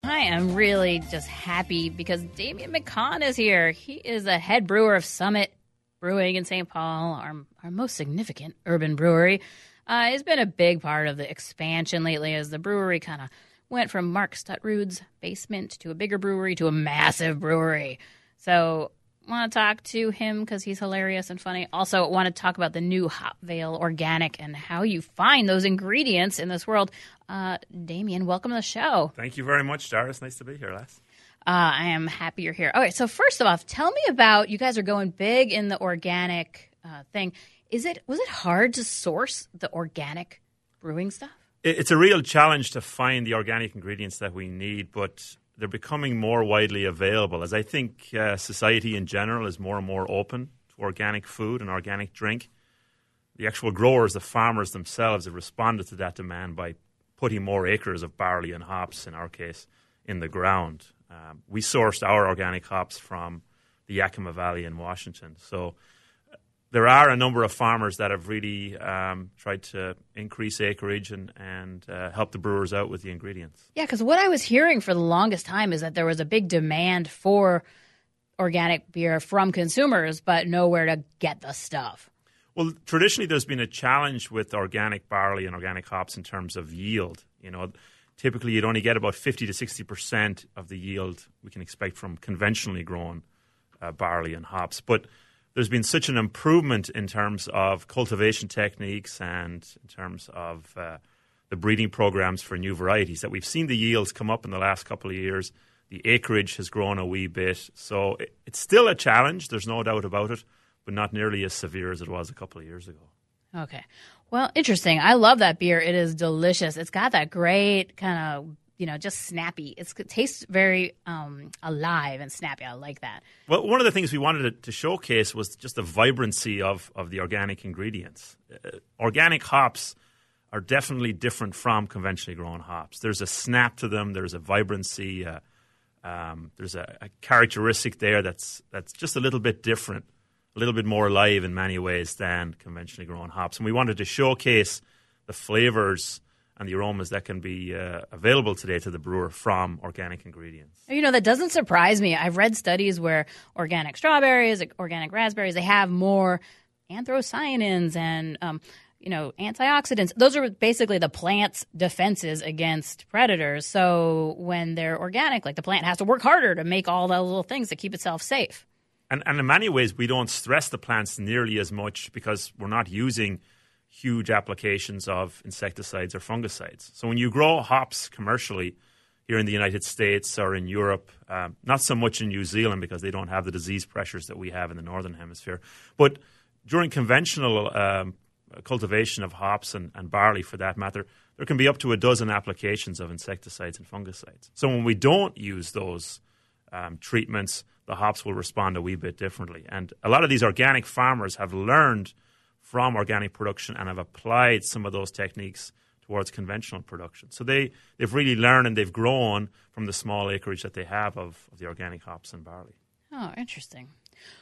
I am really just happy because Damian McConn is here. He is a head brewer of Summit Brewing in St. Paul, our most significant urban brewery. He's been a big part of the expansion lately as the brewery kind of went from Mark Stutrud's basement to a bigger brewery to a massive brewery. So want to talk to him because he's hilarious and funny. Also want to talk about the new Hopvale Organic and how you find those ingredients in this world. Damian, welcome to the show. Thank you very much, Dara. It's nice to be here, Les. I am happy you're here. All right, so first of all, tell me about, you guys are going big in the organic thing. Was it hard to source the organic brewing stuff? It's a real challenge to find the organic ingredients that we need, but they're becoming more widely available as I think society in general is more and more open to organic food and organic drink. The actual growers, the farmers themselves, have responded to that demand by putting more acres of barley and hops, in our case, in the ground. We sourced our organic hops from the Yakima Valley in Washington. So there are a number of farmers that have really tried to increase acreage and help the brewers out with the ingredients. Yeah, because what I was hearing for the longest time is that there was a big demand for organic beer from consumers, but nowhere to get the stuff. Well, traditionally there's been a challenge with organic barley and organic hops in terms of yield. You know, typically you'd only get about 50 to 60% of the yield we can expect from conventionally grown barley and hops. But there's been such an improvement in terms of cultivation techniques and in terms of the breeding programs for new varieties that we've seen the yields come up in the last couple of years. The acreage has grown a wee bit. So it's still a challenge, there's no doubt about it, but not nearly as severe as it was a couple of years ago. Okay. Well, interesting. I love that beer. It is delicious. It's got that great kind of, just snappy. It tastes very alive and snappy. I like that. Well, one of the things we wanted to showcase was just the vibrancy of the organic ingredients. Organic hops are definitely different from conventionally grown hops. There's a snap to them. There's a vibrancy. There's a characteristic there that's just a little bit different, a little bit more alive in many ways than conventionally grown hops. And we wanted to showcase the flavors and the aromas that can be available today to the brewer from organic ingredients. That doesn't surprise me. I've read studies where organic strawberries, organic raspberries, they have more anthocyanins and, antioxidants. Those are basically the plant's defenses against predators. So when they're organic, like the plant has to work harder to make all the little things to keep itself safe. And in many ways, we don't stress the plants nearly as much because we're not using huge applications of insecticides or fungicides. So when you grow hops commercially here in the United States or in Europe, not so much in New Zealand because they don't have the disease pressures that we have in the Northern Hemisphere, but during conventional cultivation of hops and barley for that matter, there can be up to a dozen applications of insecticides and fungicides. So when we don't use those treatments, the hops will respond a wee bit differently. And a lot of these organic farmers have learned from organic production and have applied some of those techniques towards conventional production. So they've really learned and they've grown from the small acreage that they have of the organic hops and barley. Oh, interesting.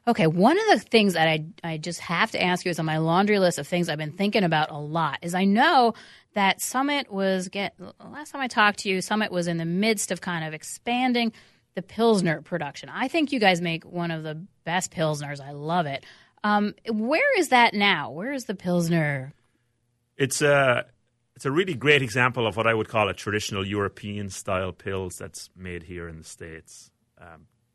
Okay, one of the things that I just have to ask you is on my laundry list of things I've been thinking about a lot is I know that Summit last time I talked to you, Summit was in the midst of kind of expanding the Pilsner production. I think you guys make one of the best Pilsners. I love it. Where is that now? Where is the Pilsner? It's a really great example of what I would call a traditional European-style Pils that's made here in the States.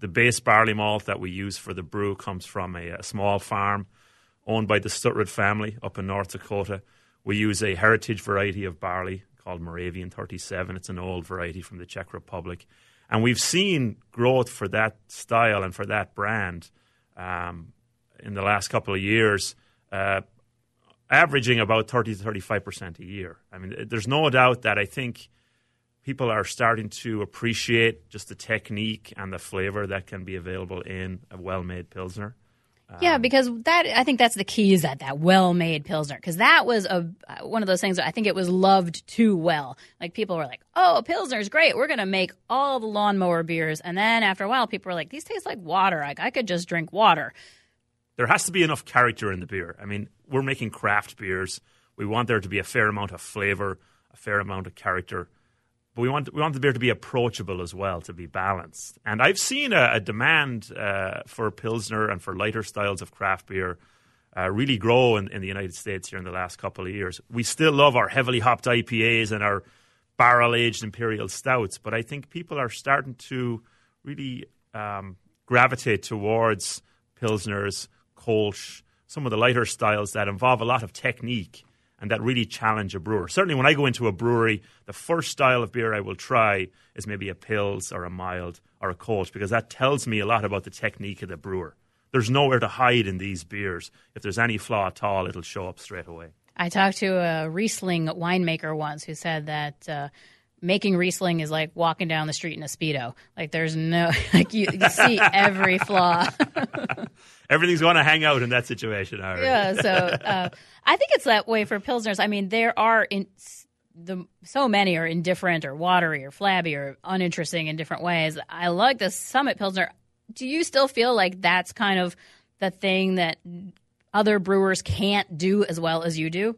The base barley malt that we use for the brew comes from a small farm owned by the Stutrud family up in North Dakota. We use a heritage variety of barley called Moravian 37. It's an old variety from the Czech Republic. And we've seen growth for that style and for that brand in the last couple of years, averaging about 30 to 35% a year. I mean, there's no doubt that I think people are starting to appreciate just the technique and the flavor that can be available in a well-made Pilsner. Yeah, because I think that's the key is that well-made Pilsner. Because that was one of those things that I think it was loved too well. Like people were like, oh, Pilsner's great. We're going to make all the lawnmower beers. And then after a while, people were like, these taste like water. Like I could just drink water. There has to be enough character in the beer. I mean, we're making craft beers. We want there to be a fair amount of flavor, a fair amount of character. but we want the beer to be approachable as well, to be balanced. And I've seen a demand for Pilsner and for lighter styles of craft beer really grow in the United States here in the last couple of years. We still love our heavily hopped IPAs and our barrel-aged imperial stouts, but I think people are starting to really gravitate towards Pilsners, Kolsch, some of the lighter styles that involve a lot of technique and that really challenge a brewer. Certainly when I go into a brewery, the first style of beer I will try is maybe a Pils or a mild or a Kolsch, because that tells me a lot about the technique of the brewer. There's nowhere to hide in these beers. If there's any flaw at all, it'll show up straight away. I talked to a Riesling winemaker once who said that making Riesling is like walking down the street in a Speedo. Like there's no, like you see every flaw. Everything's going to hang out in that situation, Ira. Yeah, so I think it's that way for Pilsners. I mean, there are so many are indifferent or watery or flabby or uninteresting in different ways. I like the Summit Pilsner. Do you still feel like that's kind of the thing that other brewers can't do as well as you do?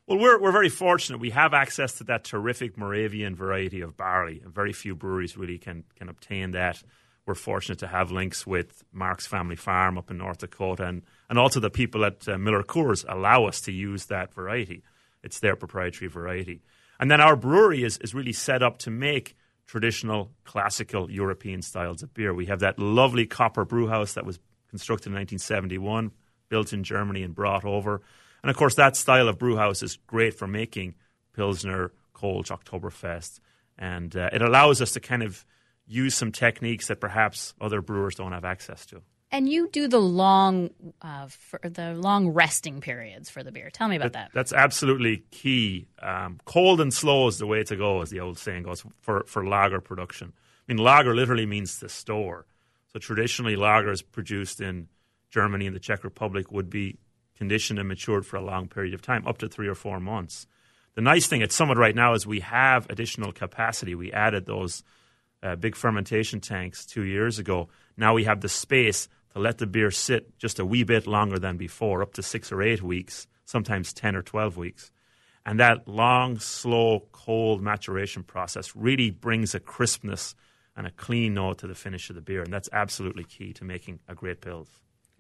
Well, we're very fortunate. We have access to that terrific Moravian variety of barley. Very few breweries really can obtain that. We're fortunate to have links with Mark's Family Farm up in North Dakota, and also the people at Miller Coors allow us to use that variety. It's their proprietary variety. And then our brewery is really set up to make traditional, classical European styles of beer. We have that lovely copper brew house that was constructed in 1971, built in Germany and brought over. And, of course, that style of brew house is great for making Pilsner, Kolsch, Oktoberfest. And it allows us to kind of use some techniques that perhaps other brewers don't have access to. And you do the long resting periods for the beer. Tell me about that. That's absolutely key. Cold and slow is the way to go, as the old saying goes, for lager production. I mean, lager literally means to store. So traditionally, lagers produced in Germany and the Czech Republic would be conditioned and matured for a long period of time, up to 3 or 4 months. The nice thing at Summit right now is we have additional capacity. We added those big fermentation tanks 2 years ago. Now we have the space to let the beer sit just a wee bit longer than before, up to 6 or 8 weeks, sometimes 10 or 12 weeks. And that long, slow, cold maturation process really brings a crispness and a clean note to the finish of the beer. And that's absolutely key to making a great Pils.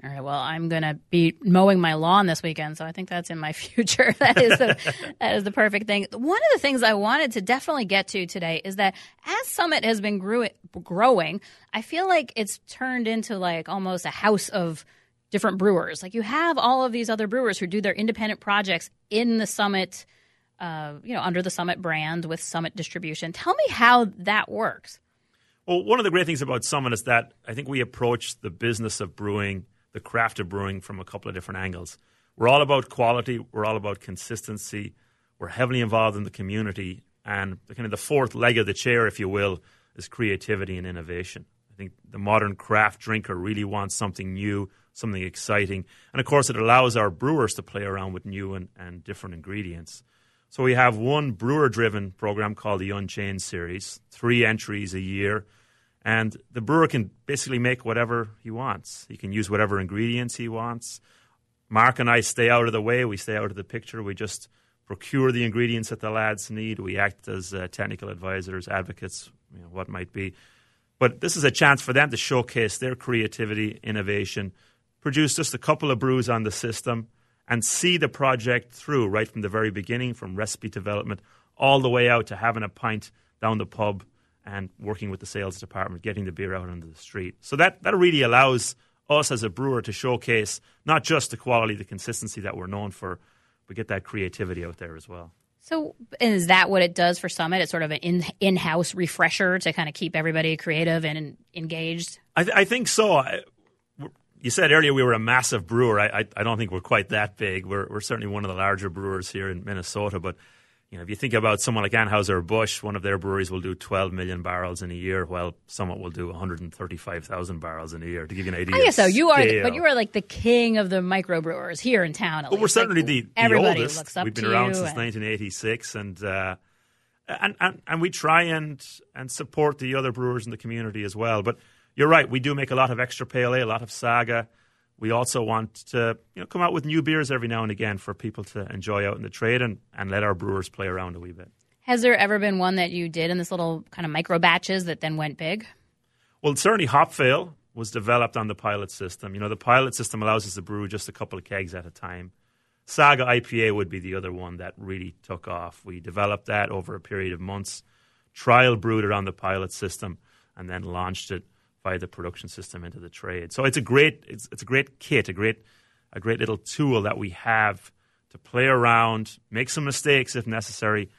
All right, well, I'm going to be mowing my lawn this weekend, so I think that's in my future. That is the perfect thing. One of the things I wanted to definitely get to today is that as Summit has been growing, I feel like it's turned into like almost a house of different brewers. Like you have all of these other brewers who do their independent projects in the Summit, under the Summit brand with Summit distribution. Tell me how that works. Well, one of the great things about Summit is that I think we approach the business of brewing, the craft of brewing, from a couple of different angles. We're all about quality. We're all about consistency. We're heavily involved in the community. And the fourth leg of the chair, if you will, is creativity and innovation. I think the modern craft drinker really wants something new, something exciting. And, of course, it allows our brewers to play around with new and different ingredients. So we have one brewer-driven program called the Unchained Series, 3 entries a year. And the brewer can basically make whatever he wants. He can use whatever ingredients he wants. Mark and I stay out of the way. We stay out of the picture. We just procure the ingredients that the lads need. We act as technical advisors, advocates, what might be. But this is a chance for them to showcase their creativity, innovation, produce just a couple of brews on the system, and see the project through right from the very beginning, from recipe development all the way out to having a pint down the pub and working with the sales department, getting the beer out onto the street. So that really allows us as a brewer to showcase not just the quality, the consistency that we're known for, but get that creativity out there as well. So is that what it does for Summit? It's sort of an in-house refresher to kind of keep everybody creative and engaged? I think so. You said earlier we were a massive brewer. I don't think we're quite that big. We're certainly one of the larger brewers here in Minnesota, but if you think about someone like Anheuser-Busch, one of their breweries will do 12 million barrels in a year, while Summit will do 135,000 barrels in a year, to give you an idea. I guess so. You are like the king of the microbrewers here in town. Well, we're certainly the oldest. Looks up We've been to around you since 1986, and we try and support the other brewers in the community as well. But you're right, we do make a lot of extra pale ale, a lot of Saga. We also want to come out with new beers every now and again for people to enjoy out in the trade and let our brewers play around a wee bit. Has there ever been one that you did in this little kind of micro batches that then went big? Well, certainly Hopvale was developed on the pilot system. The pilot system allows us to brew just a couple of kegs at a time. Saga IPA would be the other one that really took off. We developed that over a period of months, trial brewed it on the pilot system, and then launched it via the production system into the trade. So it's a great kit, a great little tool that we have to play around, make some mistakes if necessary,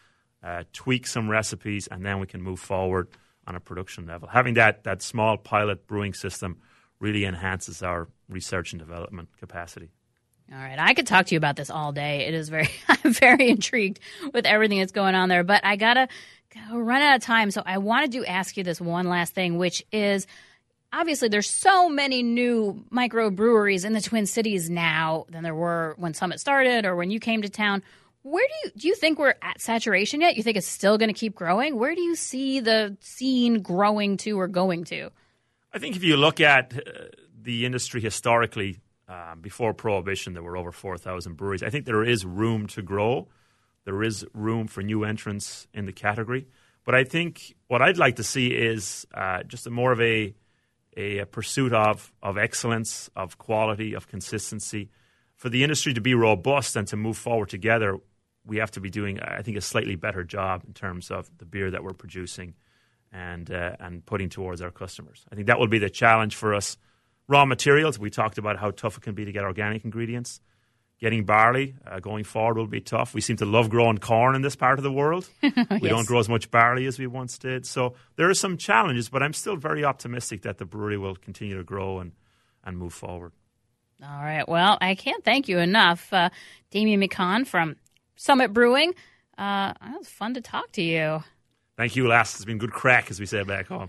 tweak some recipes, and then we can move forward on a production level. Having that small pilot brewing system really enhances our research and development capacity. All right. I could talk to you about this all day. I'm very intrigued with everything that's going on there, but I got to run out of time. So I wanted to ask you this one last thing, which is obviously there's so many new microbreweries in the Twin Cities now than there were when Summit started or when you came to town. Where do you think we're at saturation yet? You think it's still going to keep growing? Where do you see the scene growing to or going to? I think if you look at the industry historically, before Prohibition, there were over 4,000 breweries. I think there is room to grow. There is room for new entrants in the category. But I think what I'd like to see is just more of a pursuit of excellence, of quality, of consistency. For the industry to be robust and to move forward together, we have to be doing, I think, a slightly better job in terms of the beer that we're producing and putting towards our customers. I think that will be the challenge for us. Raw materials, we talked about how tough it can be to get organic ingredients. Getting barley going forward will be tough. We seem to love growing corn in this part of the world. We don't grow as much barley as we once did. So there are some challenges, but I'm still very optimistic that the brewery will continue to grow and move forward. All right. Well, I can't thank you enough. Damian McConn from Summit Brewing. It was fun to talk to you. Thank you, lass. It's been good crack, as we say back home.